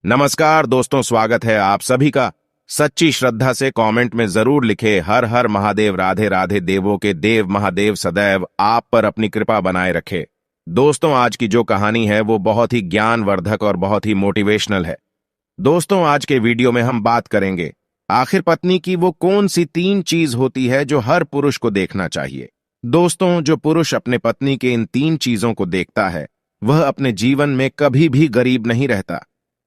नमस्कार दोस्तों, स्वागत है आप सभी का। सच्ची श्रद्धा से कमेंट में जरूर लिखे हर हर महादेव, राधे राधे, देवों के देव महादेव सदैव आप पर अपनी कृपा बनाए रखे। दोस्तों, आज की जो कहानी है वो बहुत ही ज्ञानवर्धक और बहुत ही मोटिवेशनल है। दोस्तों, आज के वीडियो में हम बात करेंगे आखिर पत्नी की वो कौन सी 3 चीज होती है जो हर पुरुष को देखना चाहिए। दोस्तों, जो पुरुष अपने पत्नी के इन 3 चीजों को देखता है वह अपने जीवन में कभी भी गरीब नहीं रहता।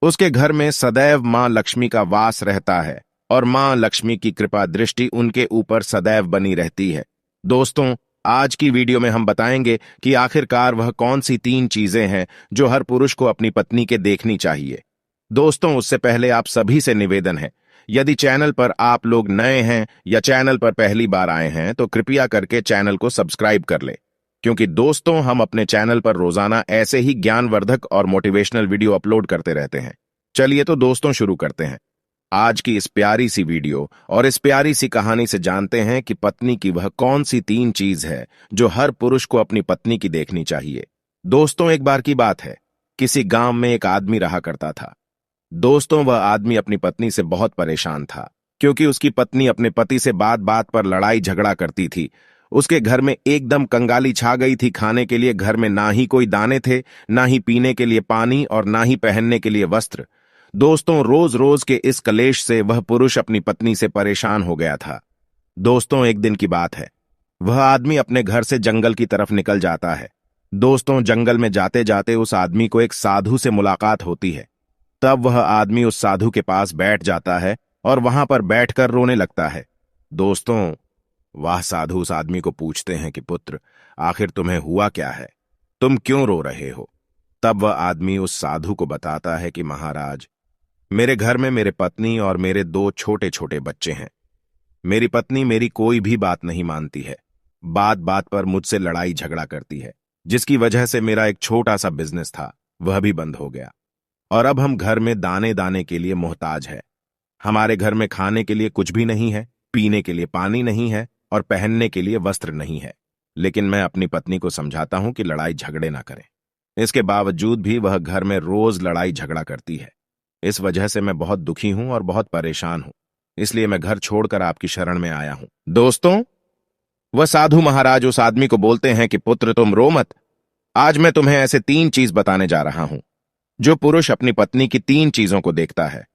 उसके घर में सदैव मां लक्ष्मी का वास रहता है और मां लक्ष्मी की कृपा दृष्टि उनके ऊपर सदैव बनी रहती है। दोस्तों, आज की वीडियो में हम बताएंगे कि आखिरकार वह कौन सी 3 चीजें हैं जो हर पुरुष को अपनी पत्नी के देखनी चाहिए। दोस्तों, उससे पहले आप सभी से निवेदन है, यदि चैनल पर आप लोग नए हैं या चैनल पर पहली बार आए हैं तो कृपया करके चैनल को सब्सक्राइब कर ले, क्योंकि दोस्तों हम अपने चैनल पर रोजाना ऐसे ही ज्ञानवर्धक और मोटिवेशनल वीडियो अपलोड करते रहते हैं। चलिए तो दोस्तों शुरू करते हैं आज की इस प्यारी सी वीडियो और इस प्यारी सी कहानी से जानते हैं कि पत्नी की वह कौन सी 3 चीज है जो हर पुरुष को अपनी पत्नी की देखनी चाहिए। दोस्तों, एक बार की बात है, किसी गांव में एक आदमी रहा करता था। दोस्तों, वह आदमी अपनी पत्नी से बहुत परेशान था, क्योंकि उसकी पत्नी अपने पति से बात बात पर लड़ाई झगड़ा करती थी। उसके घर में एकदम कंगाली छा गई थी। खाने के लिए घर में ना ही कोई दाने थे, ना ही पीने के लिए पानी और ना ही पहनने के लिए वस्त्र। दोस्तों, रोज रोज के इस कलेश से वह पुरुष अपनी पत्नी से परेशान हो गया था। दोस्तों, एक दिन की बात है, वह आदमी अपने घर से जंगल की तरफ निकल जाता है। दोस्तों, जंगल में जाते जाते उस आदमी को एक साधु से मुलाकात होती है। तब वह आदमी उस साधु के पास बैठ जाता है और वहां पर बैठकर रोने लगता है। दोस्तों, वह साधु उस आदमी को पूछते हैं कि पुत्र, आखिर तुम्हें हुआ क्या है, तुम क्यों रो रहे हो। तब वह आदमी उस साधु को बताता है कि महाराज, मेरे घर में मेरे पत्नी और मेरे 2 छोटे छोटे बच्चे हैं। मेरी पत्नी मेरी कोई भी बात नहीं मानती है, बात बात पर मुझसे लड़ाई झगड़ा करती है, जिसकी वजह से मेरा एक छोटा सा बिजनेस था वह भी बंद हो गया और अब हम घर में दाने दाने के लिए मोहताज है। हमारे घर में खाने के लिए कुछ भी नहीं है, पीने के लिए पानी नहीं है और पहनने के लिए वस्त्र नहीं है। लेकिन मैं अपनी पत्नी को समझाता हूं कि लड़ाई झगड़े ना करें। इसके बावजूद भी वह घर में रोज लड़ाई झगड़ा करती है। इस वजह से मैं बहुत दुखी हूं और बहुत परेशान हूं, इसलिए मैं घर छोड़कर आपकी शरण में आया हूं। दोस्तों, वह साधु महाराज उस आदमी को बोलते हैं कि पुत्र तुम रो मत, आज मैं तुम्हें ऐसे 3 चीज बताने जा रहा हूं। जो पुरुष अपनी पत्नी की 3 चीजों को देखता है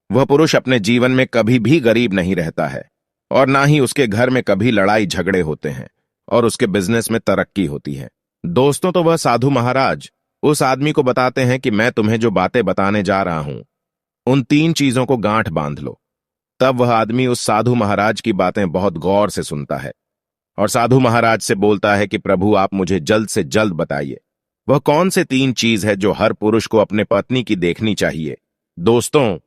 वह पुरुष अपने जीवन में कभी भी गरीब नहीं रहता है और ना ही उसके घर में कभी लड़ाई झगड़े होते हैं और उसके बिजनेस में तरक्की होती है। दोस्तों, तो वह साधु महाराज उस आदमी को बताते हैं कि मैं तुम्हें जो बातें बताने जा रहा हूं उन 3 चीजों को गांठ बांध लो। तब वह आदमी उस साधु महाराज की बातें बहुत गौर से सुनता है और साधु महाराज से बोलता है कि प्रभु, आप मुझे जल्द से जल्द बताइए वह कौन से 3 चीज है जो हर पुरुष को अपने पत्नी की देखनी चाहिए। दोस्तों,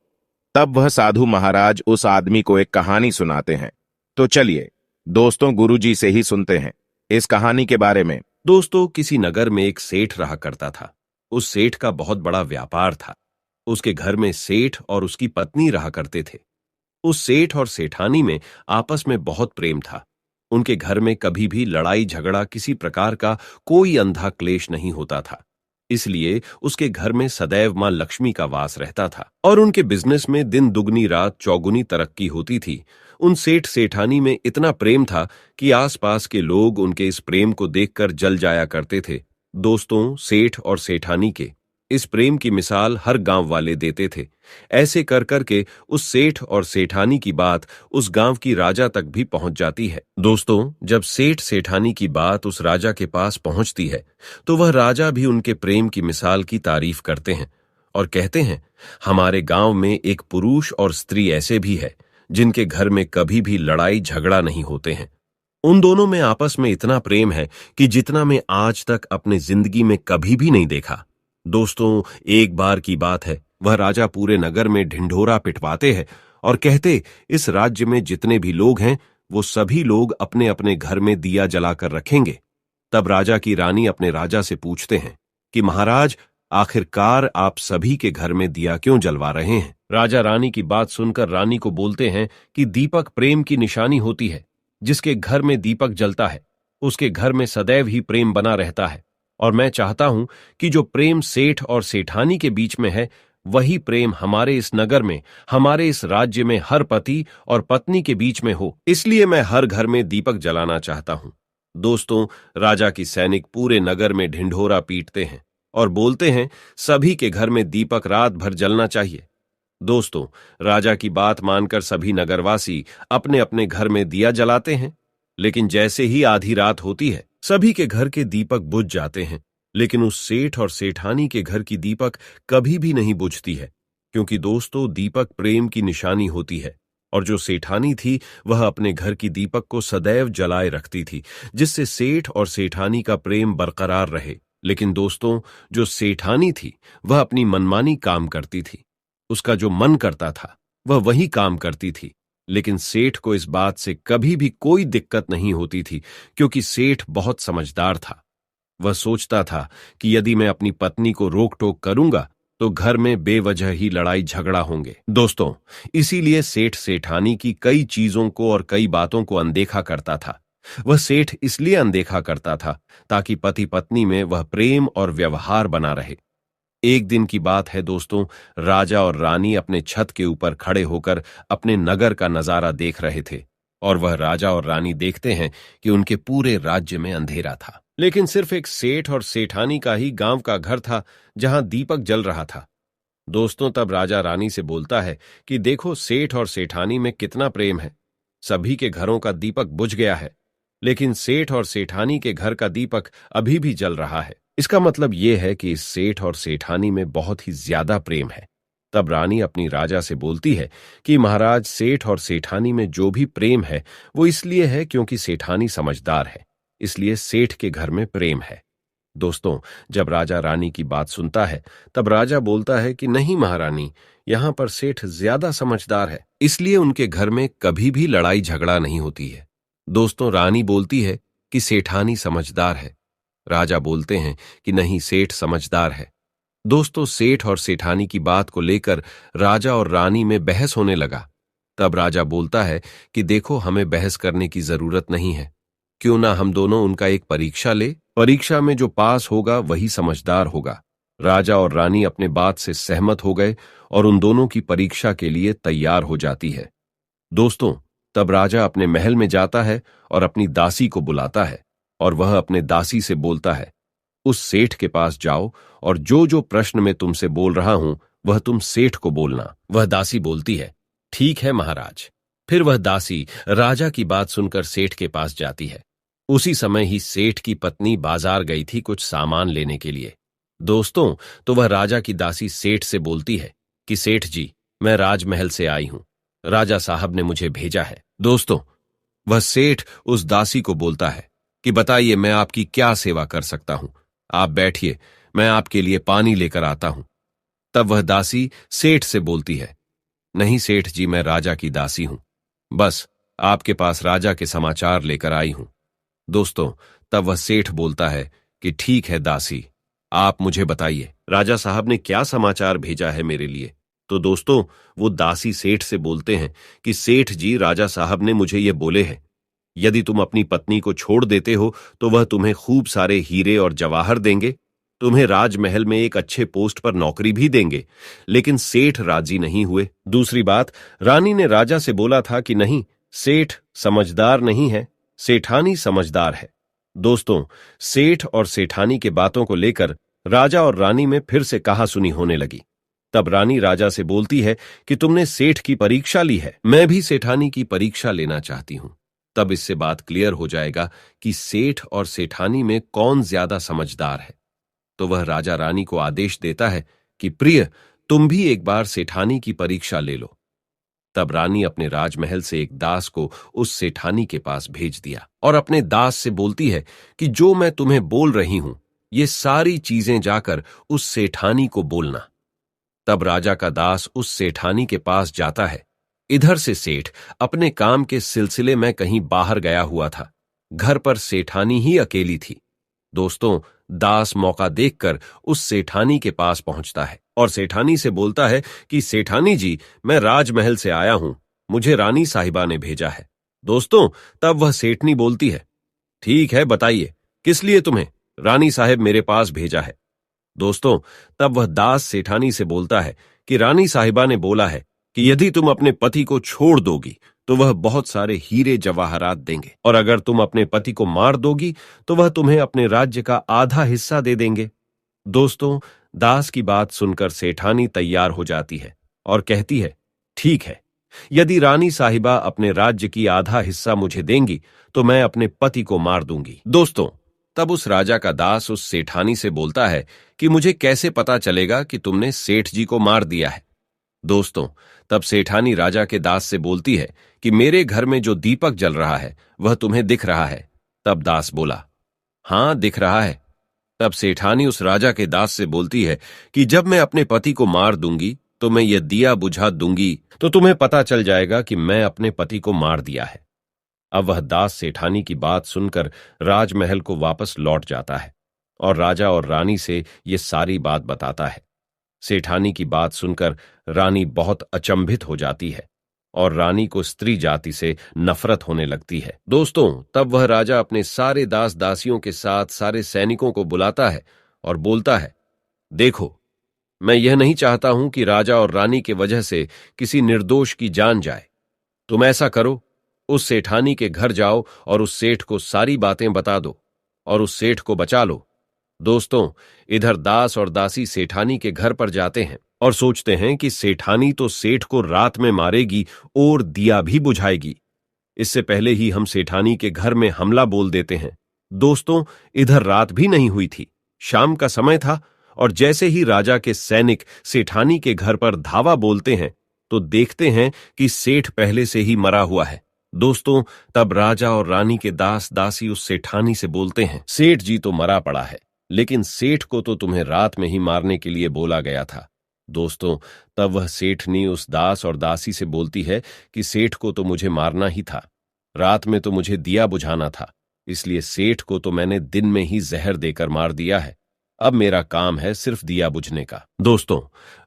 तब वह साधु महाराज उस आदमी को एक कहानी सुनाते हैं। तो चलिए दोस्तों, गुरुजी से ही सुनते हैं इस कहानी के बारे में। दोस्तों, किसी नगर में एक सेठ रहा करता था। उस सेठ का बहुत बड़ा व्यापार था। उसके घर में सेठ और उसकी पत्नी रहा करते थे। उस सेठ और सेठानी में आपस में बहुत प्रेम था। उनके घर में कभी भी लड़ाई झगड़ा, किसी प्रकार का कोई अंधा क्लेश नहीं होता था। इसलिए उसके घर में सदैव मां लक्ष्मी का वास रहता था और उनके बिजनेस में दिन दुगनी रात चौगुनी तरक्की होती थी। उन सेठ सेठानी में इतना प्रेम था कि आसपास के लोग उनके इस प्रेम को देखकर जल जाया करते थे। दोस्तों, सेठ और सेठानी के इस प्रेम की मिसाल हर गांव वाले देते थे। ऐसे कर करके उस सेठ और सेठानी की बात उस गांव की राजा तक भी पहुंच जाती है। दोस्तों, जब सेठ सेठानी की बात उस राजा के पास पहुंचती है तो वह राजा भी उनके प्रेम की मिसाल की तारीफ करते हैं और कहते हैं, हमारे गांव में एक पुरुष और स्त्री ऐसे भी है जिनके घर में कभी भी लड़ाई झगड़ा नहीं होते हैं। उन दोनों में आपस में इतना प्रेम है कि जितना मैं आज तक अपने जिंदगी में कभी भी नहीं देखा। दोस्तों, एक बार की बात है, वह राजा पूरे नगर में ढिंढोरा पिटवाते हैं और कहते, इस राज्य में जितने भी लोग हैं वो सभी लोग अपने अपने घर में दिया जलाकर रखेंगे। तब राजा की रानी अपने राजा से पूछते हैं कि महाराज, आखिरकार आप सभी के घर में दिया क्यों जलवा रहे हैं। राजा रानी की बात सुनकर रानी को बोलते हैं कि दीपक प्रेम की निशानी होती है। जिसके घर में दीपक जलता है उसके घर में सदैव ही प्रेम बना रहता है और मैं चाहता हूं कि जो प्रेम सेठ और सेठानी के बीच में है वही प्रेम हमारे इस नगर में, हमारे इस राज्य में हर पति और पत्नी के बीच में हो। इसलिए मैं हर घर में दीपक जलाना चाहता हूं। दोस्तों, राजा की सैनिक पूरे नगर में ढिंढोरा पीटते हैं और बोलते हैं सभी के घर में दीपक रात भर जलना चाहिए। दोस्तों, राजा की बात मानकर सभी नगरवासी अपने अपने घर में दिया जलाते हैं, लेकिन जैसे ही आधी रात होती है सभी के घर के दीपक बुझ जाते हैं। लेकिन उस सेठ और सेठानी के घर की दीपक कभी भी नहीं बुझती है, क्योंकि दोस्तों दीपक प्रेम की निशानी होती है, और जो सेठानी थी वह अपने घर की दीपक को सदैव जलाए रखती थी, जिससे सेठ और सेठानी का प्रेम बरकरार रहे। लेकिन दोस्तों, जो सेठानी थी वह अपनी मनमानी काम करती थी। उसका जो मन करता था वह वही काम करती थी। लेकिन सेठ को इस बात से कभी भी कोई दिक्कत नहीं होती थी, क्योंकि सेठ बहुत समझदार था। वह सोचता था कि यदि मैं अपनी पत्नी को रोक टोक करूंगा तो घर में बेवजह ही लड़ाई झगड़ा होंगे। दोस्तों, इसीलिए सेठ सेठानी की कई चीजों को और कई बातों को अनदेखा करता था। वह सेठ इसलिए अनदेखा करता था ताकि पति पत्नी में वह प्रेम और व्यवहार बना रहे। एक दिन की बात है दोस्तों, राजा और रानी अपने छत के ऊपर खड़े होकर अपने नगर का नजारा देख रहे थे, और वह राजा और रानी देखते हैं कि उनके पूरे राज्य में अंधेरा था, लेकिन सिर्फ एक सेठ और सेठानी का ही गांव का घर था जहां दीपक जल रहा था। दोस्तों, तब राजा रानी से बोलता है कि देखो सेठ और सेठानी में कितना प्रेम है। सभी के घरों का दीपक बुझ गया है, लेकिन सेठ और सेठानी के घर का दीपक अभी भी जल रहा है। इसका मतलब यह है कि इस सेठ और सेठानी में बहुत ही ज्यादा प्रेम है। तब रानी अपनी राजा से बोलती है कि महाराज, सेठ और सेठानी में जो भी प्रेम है वो इसलिए है क्योंकि सेठानी समझदार है, इसलिए सेठ के घर में प्रेम है। दोस्तों, जब राजा रानी की बात सुनता है तब राजा बोलता है कि नहीं महारानी, यहां पर सेठ ज्यादा समझदार है, इसलिए उनके घर में कभी भी लड़ाई झगड़ा नहीं होती है। दोस्तों, रानी बोलती है कि सेठानी समझदार है। राजा बोलते हैं कि नहीं, सेठ समझदार है। दोस्तों, सेठ और सेठानी की बात को लेकर राजा और रानी में बहस होने लगा। तब राजा बोलता है कि देखो, हमें बहस करने की जरूरत नहीं है, क्यों ना हम दोनों उनका एक परीक्षा ले। परीक्षा में जो पास होगा वही समझदार होगा। राजा और रानी अपने बात से सहमत हो गए और उन दोनों की परीक्षा के लिए तैयार हो जाती है। दोस्तों, तब राजा अपने महल में जाता है और अपनी दासी को बुलाता है, और वह अपने दासी से बोलता है, उस सेठ के पास जाओ और जो जो प्रश्न मैं तुमसे बोल रहा हूं वह तुम सेठ को बोलना। वह दासी बोलती है, ठीक है महाराज। फिर वह दासी राजा की बात सुनकर सेठ के पास जाती है। उसी समय ही सेठ की पत्नी बाजार गई थी कुछ सामान लेने के लिए। दोस्तों, तो वह राजा की दासी सेठ से बोलती है कि सेठ जी, मैं राजमहल से आई हूं, राजा साहब ने मुझे भेजा है। दोस्तों, वह सेठ उस दासी को बोलता है कि बताइए, मैं आपकी क्या सेवा कर सकता हूं। आप बैठिए, मैं आपके लिए पानी लेकर आता हूं। तब वह दासी सेठ से बोलती है, नहीं सेठ जी, मैं राजा की दासी हूं, बस आपके पास राजा के समाचार लेकर आई हूं। दोस्तों, तब वह सेठ बोलता है कि ठीक है दासी, आप मुझे बताइए राजा साहब ने क्या समाचार भेजा है मेरे लिए। तो दोस्तों, वो दासी सेठ से बोलते हैं कि सेठ जी, राजा साहब ने मुझे ये बोले हैं, यदि तुम अपनी पत्नी को छोड़ देते हो तो वह तुम्हें खूब सारे हीरे और जवाहर देंगे, तुम्हें राजमहल में एक अच्छे पोस्ट पर नौकरी भी देंगे। लेकिन सेठ राजी नहीं हुए। दूसरी बात, रानी ने राजा से बोला था कि नहीं, सेठ समझदार नहीं है, सेठानी समझदार है। दोस्तों, सेठ और सेठानी के बातों को लेकर राजा और रानी में फिर से कहासुनी होने लगी। तब रानी राजा से बोलती है कि तुमने सेठ की परीक्षा ली है, मैं भी सेठानी की परीक्षा लेना चाहती हूं। तब इससे बात क्लियर हो जाएगा कि सेठ और सेठानी में कौन ज्यादा समझदार है। तो वह राजा रानी को आदेश देता है कि प्रिय, तुम भी एक बार सेठानी की परीक्षा ले लो। तब रानी अपने राजमहल से एक दास को उस सेठानी के पास भेज दिया और अपने दास से बोलती है कि जो मैं तुम्हें बोल रही हूं, ये सारी चीजें जाकर उस सेठानी को बोलना। तब राजा का दास उस सेठानी के पास जाता है। इधर से सेठ अपने काम के सिलसिले में कहीं बाहर गया हुआ था। घर पर सेठानी ही अकेली थी। दोस्तों, दास मौका देखकर उस सेठानी के पास पहुंचता है और सेठानी से बोलता है कि सेठानी जी, मैं राजमहल से आया हूं, मुझे रानी साहिबा ने भेजा है। दोस्तों, तब वह सेठनी बोलती है, ठीक है, बताइए किस लिए तुम्हें रानी साहिब मेरे पास भेजा है। दोस्तों, तब वह दास सेठानी से बोलता है कि रानी साहिबा ने बोला है कि यदि तुम अपने पति को छोड़ दोगी तो वह बहुत सारे हीरे जवाहरात देंगे, और अगर तुम अपने पति को मार दोगी तो वह तुम्हें अपने राज्य का आधा हिस्सा दे देंगे। दोस्तों, दास की बात सुनकर सेठानी तैयार हो जाती है और कहती है, ठीक है, यदि रानी साहिबा अपने राज्य की आधा हिस्सा मुझे देंगी तो मैं अपने पति को मार दूंगी। दोस्तों, तब उस राजा का दास उस सेठानी से बोलता है कि मुझे कैसे पता चलेगा कि तुमने सेठ जी को मार दिया है। दोस्तों, तब सेठानी राजा के दास से बोलती है कि मेरे घर में जो दीपक जल रहा है वह तुम्हें दिख रहा है। तब दास बोला, हां, दिख रहा है। तब सेठानी उस राजा के दास से बोलती है कि जब मैं अपने पति को मार दूंगी तो मैं यह दिया बुझा दूंगी तो तुम्हें पता चल जाएगा कि मैं अपने पति को मार दिया है। अब वह दास सेठानी की बात सुनकर राजमहल को वापस लौट जाता है और राजा और रानी से ये सारी बात बताता है। सेठानी की बात सुनकर रानी बहुत अचंभित हो जाती है और रानी को स्त्री जाति से नफरत होने लगती है। दोस्तों, तब वह राजा अपने सारे दास दासियों के साथ सारे सैनिकों को बुलाता है और बोलता है, देखो, मैं यह नहीं चाहता हूं कि राजा और रानी के वजह से किसी निर्दोष की जान जाए। तुम ऐसा करो, उस सेठानी के घर जाओ और उस सेठ को सारी बातें बता दो और उस सेठ को बचा लो। दोस्तों, इधर दास और दासी सेठानी के घर पर जाते हैं और सोचते हैं कि सेठानी तो सेठ को रात में मारेगी और दिया भी बुझाएगी। इससे पहले ही हम सेठानी के घर में हमला बोल देते हैं। दोस्तों, इधर रात भी नहीं हुई थी, शाम का समय था, और जैसे ही राजा के सैनिक सेठानी के घर पर धावा बोलते हैं तो देखते हैं कि सेठ पहले से ही मरा हुआ है। दोस्तों, तब राजा और रानी के दास दासी उस सेठानी से बोलते हैं, सेठ जी तो मरा पड़ा है, लेकिन सेठ को तो तुम्हें रात में ही मारने के लिए बोला गया था। दोस्तों, तब वह सेठनी उस दास और दासी से बोलती है कि सेठ को तो मुझे मारना ही था, रात में तो मुझे दिया बुझाना था, इसलिए सेठ को तो मैंने दिन में ही जहर देकर मार दिया है। अब मेरा काम है सिर्फ दिया बुझने का। दोस्तों,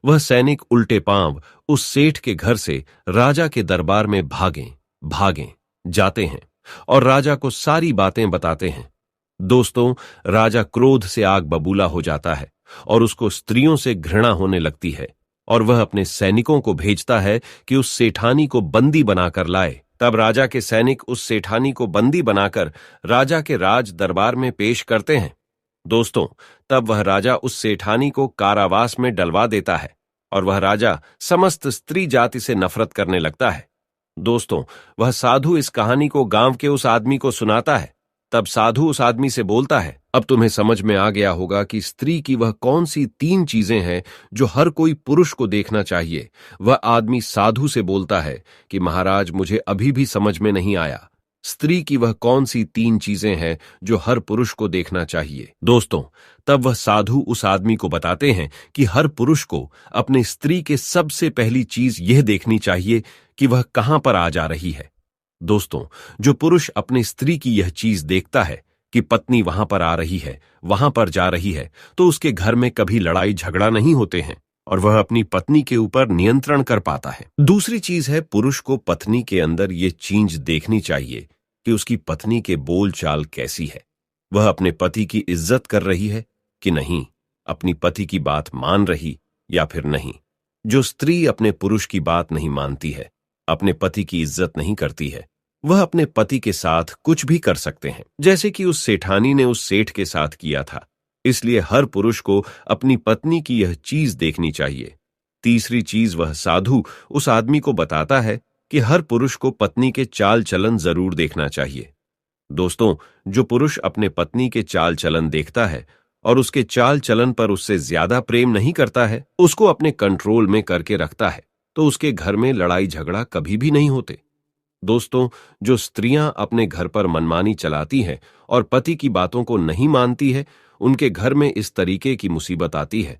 वह सैनिक उल्टे पांव उस सेठ के घर से राजा के दरबार में भागें जाते हैं और राजा को सारी बातें बताते हैं। दोस्तों, राजा क्रोध से आग बबूला हो जाता है और उसको स्त्रियों से घृणा होने लगती है और वह अपने सैनिकों को भेजता है कि उस सेठानी को बंदी बनाकर लाए। तब राजा के सैनिक उस सेठानी को बंदी बनाकर राजा के राज दरबार में पेश करते हैं। दोस्तों, तब वह राजा उस सेठानी को कारावास में डलवा देता है और वह राजा समस्त स्त्री जाति से नफरत करने लगता है। दोस्तों, वह साधु इस कहानी को गांव के उस आदमी को सुनाता है। तब साधु उस आदमी से बोलता है, अब तुम्हें समझ में आ गया होगा कि स्त्री की वह कौन सी 3 चीजें हैं जो हर कोई पुरुष को देखना चाहिए। वह आदमी साधु से बोलता है कि महाराज, मुझे अभी भी समझ में नहीं आया, स्त्री की वह कौन सी 3 चीजें हैं जो हर पुरुष को देखना चाहिए। दोस्तों, तब वह साधु उस आदमी को बताते हैं कि हर पुरुष को अपने स्त्री के सबसे पहली चीज यह देखनी चाहिए कि वह कहां पर आ जा रही है। दोस्तों, जो पुरुष अपनी स्त्री की यह चीज देखता है कि पत्नी वहां पर आ रही है, वहां पर जा रही है, तो उसके घर में कभी लड़ाई झगड़ा नहीं होते हैं और वह अपनी पत्नी के ऊपर नियंत्रण कर पाता है। दूसरी चीज है, पुरुष को पत्नी के अंदर ये चीज देखनी चाहिए कि उसकी पत्नी के बोल चाल कैसी है, वह अपने पति की इज्जत कर रही है कि नहीं, अपनी पति की बात मान रही या फिर नहीं। जो स्त्री अपने पुरुष की बात नहीं मानती है, अपने पति की इज्जत नहीं करती है, वह अपने पति के साथ कुछ भी कर सकते हैं, जैसे कि उस सेठानी ने उस सेठ के साथ किया था। इसलिए हर पुरुष को अपनी पत्नी की यह चीज देखनी चाहिए। तीसरी चीज, वह साधु उस आदमी को बताता है कि हर पुरुष को पत्नी के चाल चलन जरूर देखना चाहिए। दोस्तों, जो पुरुष अपने पत्नी के चाल चलन देखता है और उसके चाल चलन पर उससे ज्यादा प्रेम नहीं करता है, उसको अपने कंट्रोल में करके रखता है, तो उसके घर में लड़ाई झगड़ा कभी भी नहीं होते। दोस्तों, जो स्त्रियां अपने घर पर मनमानी चलाती हैं और पति की बातों को नहीं मानती है, उनके घर में इस तरीके की मुसीबत आती है।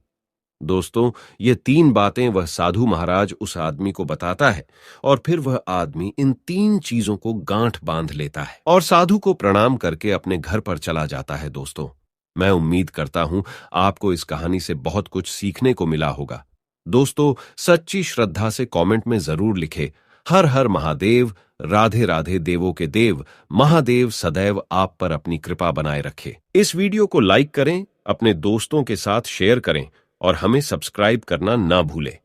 दोस्तों, ये 3 बातें वह साधु महाराज उस आदमी को बताता है और फिर वह आदमी इन 3 चीजों को गांठ बांध लेता है और साधु को प्रणाम करके अपने घर पर चला जाता है। दोस्तों, मैं उम्मीद करता हूं आपको इस कहानी से बहुत कुछ सीखने को मिला होगा। दोस्तों, सच्ची श्रद्धा से कमेंट में जरूर लिखें, हर हर महादेव, राधे राधे देवों के देव, महादेव सदैव आप पर अपनी कृपा बनाए रखे। इस वीडियो को लाइक करें, अपने दोस्तों के साथ शेयर करें और हमें सब्सक्राइब करना ना भूलें।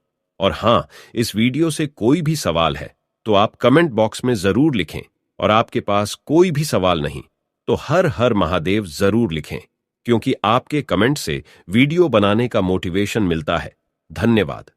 और हाँ, इस वीडियो से कोई भी सवाल है तो आप कमेंट बॉक्स में जरूर लिखें, और आपके पास कोई भी सवाल नहीं तो हर हर महादेव जरूर लिखें, क्योंकि आपके कमेंट से वीडियो बनाने का मोटिवेशन मिलता है। धन्यवाद।